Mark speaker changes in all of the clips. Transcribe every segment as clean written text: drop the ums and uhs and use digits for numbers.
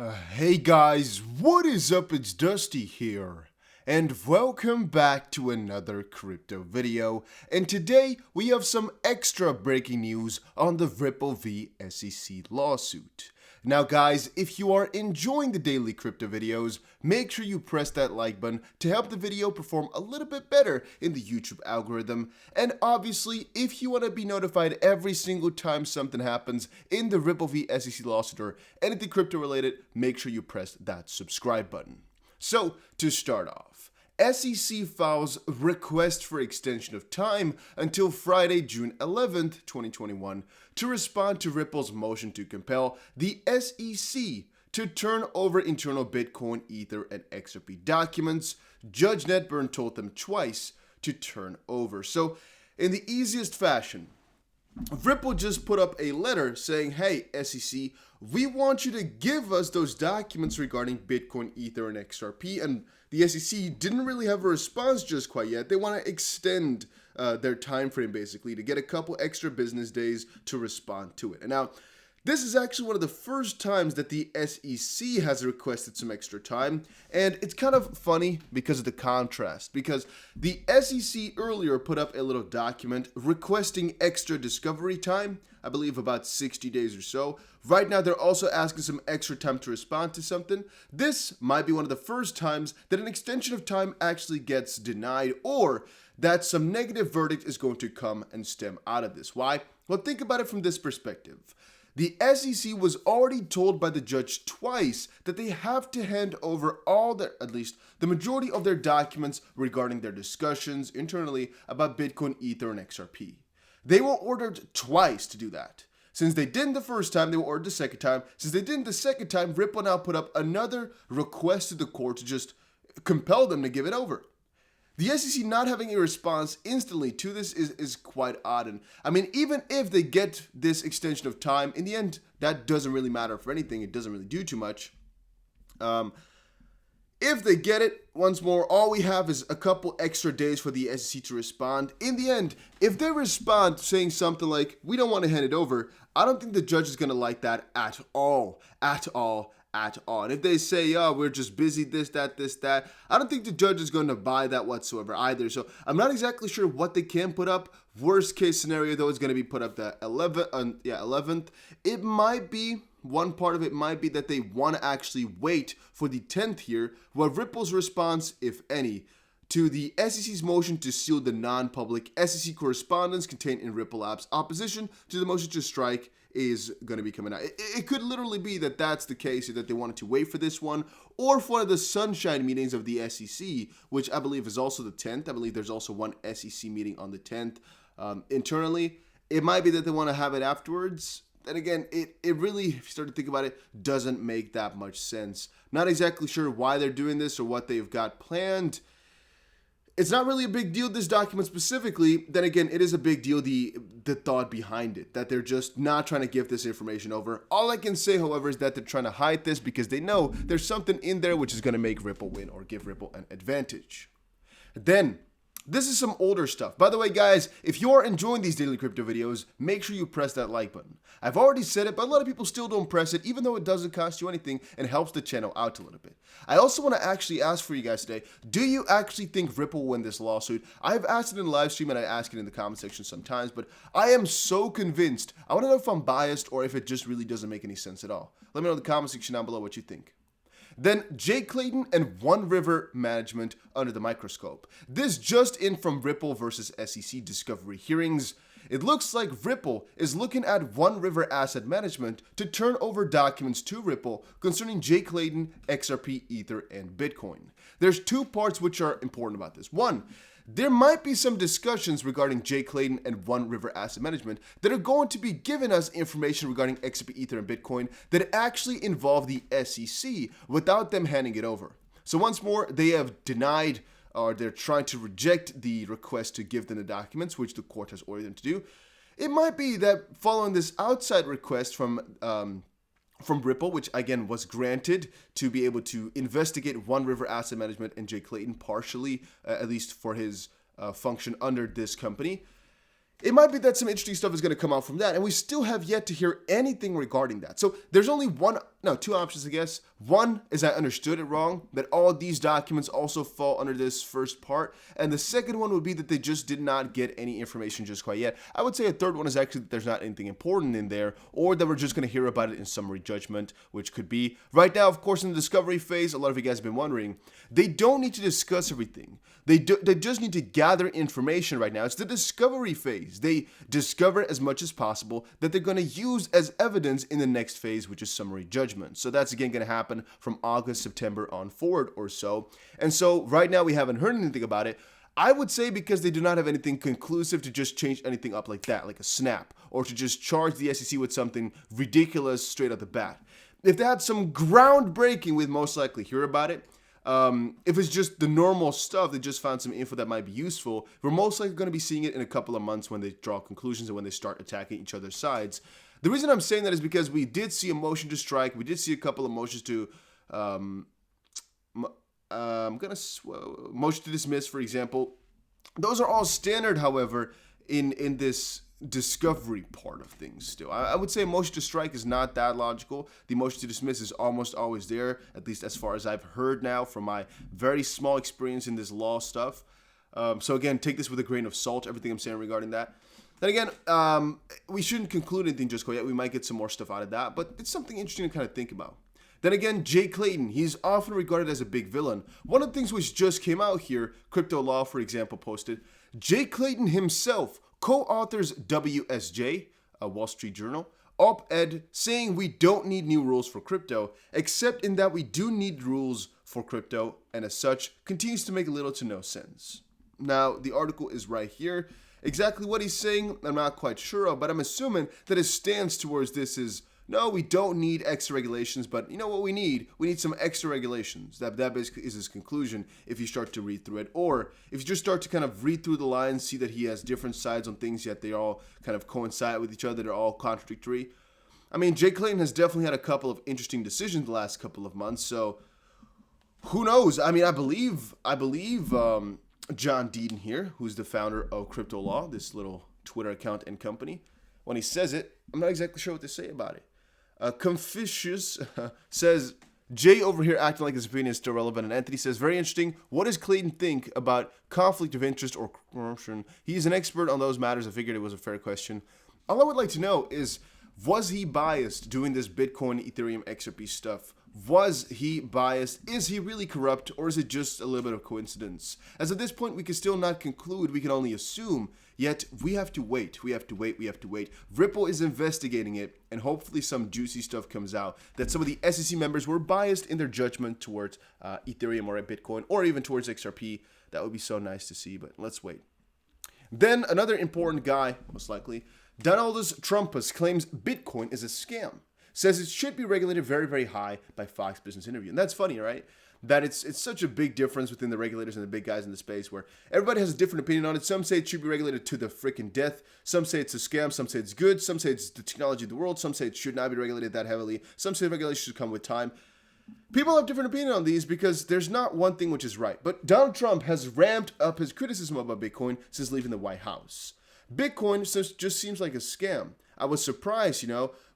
Speaker 1: Hey guys, what is up? It's Dusty here, and welcome back to another crypto video. And today we have some extra breaking news on the Ripple v SEC lawsuit. Now guys, if you are enjoying the daily crypto videos, make sure you press that like button to help the video perform a little bit better in the YouTube algorithm. And obviously, if you want to be notified every single time something happens in the Ripple v SEC lawsuit or anything crypto related, make sure you press that subscribe button. So to start off, SEC files request for extension of time until Friday, June 11th, 2021 to respond to Ripple's motion to compel the SEC to turn over internal Bitcoin, Ether, and XRP documents. Judge Netburn told them twice to turn over. So in the easiest fashion, Ripple just put up a letter saying, hey, SEC, we want you to give us those documents regarding Bitcoin, Ether, and XRP. And the SEC didn't really have a response just quite yet. They want to extend their time frame, basically, to get a couple extra business days to respond to it. And now, this is actually one of the first times that the SEC has requested some extra time, and it's kind of funny because of the contrast, because the SEC earlier put up a little document requesting extra discovery time, I believe about 60 days or so. Right now, they're also asking some extra time to respond to something. This might be one of the first times that an extension of time actually gets denied, or that some negative verdict is going to come and stem out of this. Why? Well, think about it from this perspective. The SEC was already told by the judge twice that they have to hand over all their, at least the majority of their documents regarding their discussions internally about Bitcoin, Ether, and XRP. They were ordered twice to do that. Since they didn't the first time, they were ordered the second time. Since they didn't the second time, Ripple now put up another request to the court to just compel them to give it over. The SEC not having a response instantly to this is quite odd. And I mean, even if they get this extension of time, in the end, that doesn't really matter for anything. It doesn't really do too much. If they get it, once more, all we have is a couple extra days for the SEC to respond. In the end, if they respond saying something like, we don't want to hand it over, I don't think the judge is going to like that at all. And if they say, oh, we're just busy, this, that, I don't think the judge is going to buy that whatsoever either. So I'm not exactly sure what they can put up. Worst case scenario, though, is going to be put up the 11th. It might be, one part of it might be that they want to actually wait for the 10th here, where Ripple's response, if any, to the SEC's motion to seal the non-public SEC correspondence contained in Ripple Labs' opposition to the motion to strike is going to be coming out. It could literally be that that's the case, that they wanted to wait for this one, or for one of the sunshine meetings of the SEC, which I believe is also the 10th. I believe there's also one SEC meeting on the 10th. Internally, it might be that they want to have it afterwards. Then again, it really, if you start to think about it, doesn't make that much sense. Not exactly sure why they're doing this or what they've got planned. It's not really a big deal, this document specifically. Then again, it is a big deal, the thought behind it, that they're just not trying to give this information over. All I can say, however, is that they're trying to hide this because they know there's something in there which is going to make Ripple win or give Ripple an advantage. Then, this is some older stuff. By the way, guys, if you're enjoying these daily crypto videos, make sure you press that like button. I've already said it, but a lot of people still don't press it, even though it doesn't cost you anything and helps the channel out a little bit. I also want to actually ask for you guys today, do you actually think Ripple will win this lawsuit? I've asked it in the live stream and I ask it in the comment section sometimes, but I am so convinced. I want to know if I'm biased or if it just really doesn't make any sense at all. Let me know in the comment section down below what you think. Then Clayton and One River Management under the microscope. This just in from Ripple versus SEC discovery hearings. It looks like Ripple is looking at One River Asset Management to turn over documents to Ripple concerning Clayton, XRP, Ether, and Bitcoin. There's two parts which are important about this. One, there might be some discussions regarding Clayton and One River Asset Management that are going to be giving us information regarding XRP, Ether, and Bitcoin that actually involve the SEC without them handing it over. So once more, they have denied or they're trying to reject the request to give them the documents, which the court has ordered them to do. It might be that following this outside request from Ripple, which again was granted to be able to investigate One River Asset Management and Clayton partially, at least for his function under this company. it might be that some interesting stuff is going to come out from that, and we still have yet to hear anything regarding that. So there's only two options, I guess. One is I understood it wrong, that all these documents also fall under this first part, and the second one would be that they just did not get any information just quite yet. I would say a third one is actually that there's not anything important in there, or that we're just going to hear about it in summary judgment, which could be. Right now, of course, in the discovery phase, a lot of you guys have been wondering, they don't need to discuss everything. They just need to gather information right now. It's the discovery phase. They discover as much as possible that they're going to use as evidence in the next phase, which is summary judgment. So that's again going to happen from August, September on forward or so. And so right now we haven't heard anything about it. I would say because they do not have anything conclusive to just change anything up like that, like a snap, or to just charge the SEC with something ridiculous straight out the bat. If they had some groundbreaking, we'd most likely hear about it. If it's just the normal stuff, they just found some info that might be useful, we're most likely going to be seeing it in a couple of months when they draw conclusions and when they start attacking each other's sides. The reason I'm saying that is because we did see a motion to strike. We did see a couple of motions to, motion to dismiss, for example. Those are all standard, however, in this discovery part of things still. I would say a motion to strike is not that logical. The motion to dismiss is almost always there, at least as far as I've heard now from my very small experience in this law stuff. So again, take this with a grain of salt, everything I'm saying regarding that. Then again, we shouldn't conclude anything just quite yet. We might get some more stuff out of that, but it's something interesting to kind of think about. Then again, Jay Clayton, he's often regarded as a big villain. One of the things which just came out here, Crypto Law, for example, posted, Jay Clayton himself co-authors WSJ, a Wall Street Journal, op-ed saying we don't need new rules for crypto, except in that we do need rules for crypto, and as such, continues to make little to no sense. Now, the article is right here. Exactly what he's saying, I'm not quite sure of, but I'm assuming that his stance towards this is, no, we don't need extra regulations, but you know what we need? We need some extra regulations. That basically is his conclusion if you start to read through it. Or if you just start to kind of read through the lines, see that he has different sides on things, yet they all kind of coincide with each other. They're all contradictory. I mean, Jay Clayton has definitely had a couple of interesting decisions the last couple of months, so who knows? I mean, I believe John Deaton here, who's the founder of Crypto Law, this little Twitter account and company, when he says it, I'm not exactly sure what to say about it. Confucius says, Jay over here acting like his opinion is still relevant. And Anthony says, very interesting. What does Clayton think about conflict of interest or corruption? He's an expert on those matters. I figured it was a fair question. All I would like to know is, was he biased doing this Bitcoin, Ethereum, XRP stuff? Was he biased? Is he really corrupt? Or is it just a little bit of coincidence? As at this point, we can still not conclude. We can only assume. Yet, we have to wait. We have to wait. Ripple is investigating it, and hopefully some juicy stuff comes out that some of the SEC members were biased in their judgment towards Ethereum or Bitcoin, or even towards XRP. That would be so nice to see, but let's wait. Then, another important guy, most likely, Donald Trumpus claims Bitcoin is a scam. Says it should be regulated very, very high by Fox Business Interview. And that's funny, right? That it's such a big difference within the regulators and the big guys in the space where everybody has a different opinion on it. Some say it should be regulated to the freaking death. Some say it's a scam. Some say it's good. Some say it's the technology of the world. Some say it should not be regulated that heavily. Some say regulations should come with time. People have different opinion on these because there's not one thing which is right. But Donald Trump has ramped up his criticism about Bitcoin since leaving the White House. Bitcoin just seems like a scam. I was surprised,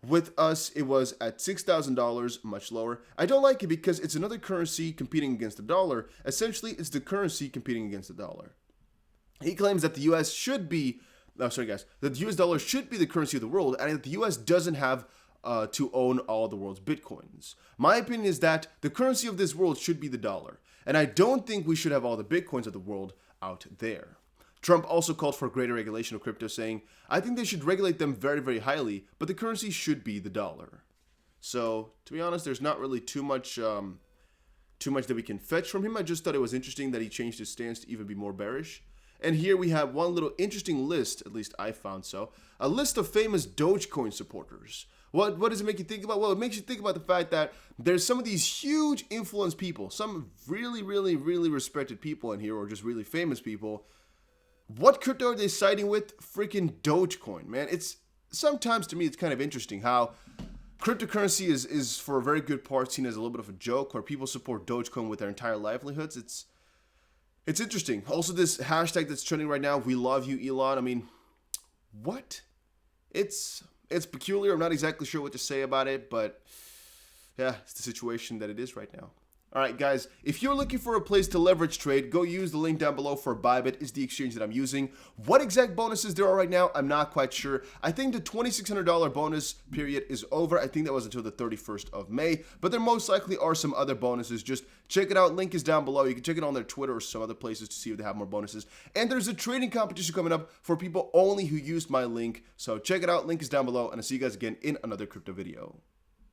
Speaker 1: with us, it was at $6,000, much lower. I don't like it because it's another currency competing against the dollar. Essentially, it's the currency competing against the dollar. He claims that the U.S. should be, that the U.S. dollar should be the currency of the world, and that the U.S. doesn't have to own all the world's Bitcoins. My opinion is that the currency of this world should be the dollar, and I don't think we should have all the Bitcoins of the world out there. Trump also called for greater regulation of crypto, saying, I think they should regulate them very, very highly, but the currency should be the dollar. So, to be honest, there's not really too much that we can fetch from him. I just thought it was interesting that he changed his stance to even be more bearish. And here we have one little interesting list, at least I found so, a list of famous Dogecoin supporters. What does it make you think about? Well, it makes you think about the fact that there's some of these huge influence people, some really, really, really respected people in here, or just really famous people. What crypto are they siding with? Freaking Dogecoin, man. It's sometimes, to me, it's kind of interesting how cryptocurrency is for a very good part seen as a little bit of a joke, where people support Dogecoin with their entire livelihoods. It's interesting. Also, this hashtag that's trending right now, we love you, Elon. I mean, what? It's peculiar. I'm not exactly sure what to say about it, but yeah, it's the situation that it is right now. Alright guys, if you're looking for a place to leverage trade, go use the link down below for Bybit. Is the exchange that I'm using. What exact bonuses there are right now, I'm not quite sure. I think the $2,600 bonus period is over. I think that was until the 31st of May, but there most likely are some other bonuses. Just check it out. Link is down below. You can check it on their Twitter or some other places to see if they have more bonuses. And there's a trading competition coming up for people only who used my link. So check it out. Link is down below, and I'll see you guys again in another crypto video.